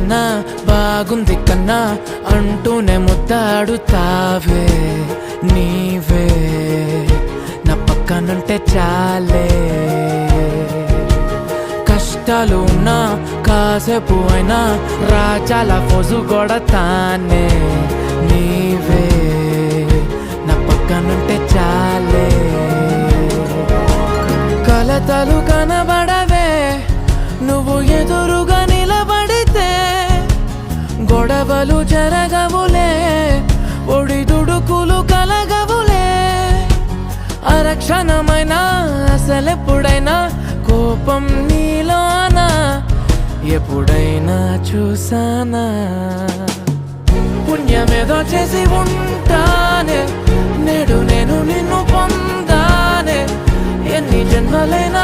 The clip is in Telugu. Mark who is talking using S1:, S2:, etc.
S1: కన్నా బాగుంది కన్నా అంటూనే ముద్దాడుతావే నీవే నా పక్కనుంటే చాలే. కష్టాలు ఉన్నా కాసేపు అయినా రాజాల ఫోజు కొడతానే నీవే నా పక్కనుంటే చాలే. కలతలు కనబడవే నువ్వు ఎదురుగా నిలబడితే, గొడవలు జరగవులే ఒడిదుడుకులు కలగవులే. అరక్షణమైనా అసలెప్పుడైనా కోపం నీలోనా ఎప్పుడైనా చూసానా? పుణ్యమేదో చేసి ఉంటానే నేడు నేను నిన్ను పొందానే. ఎన్ని జన్మలైనా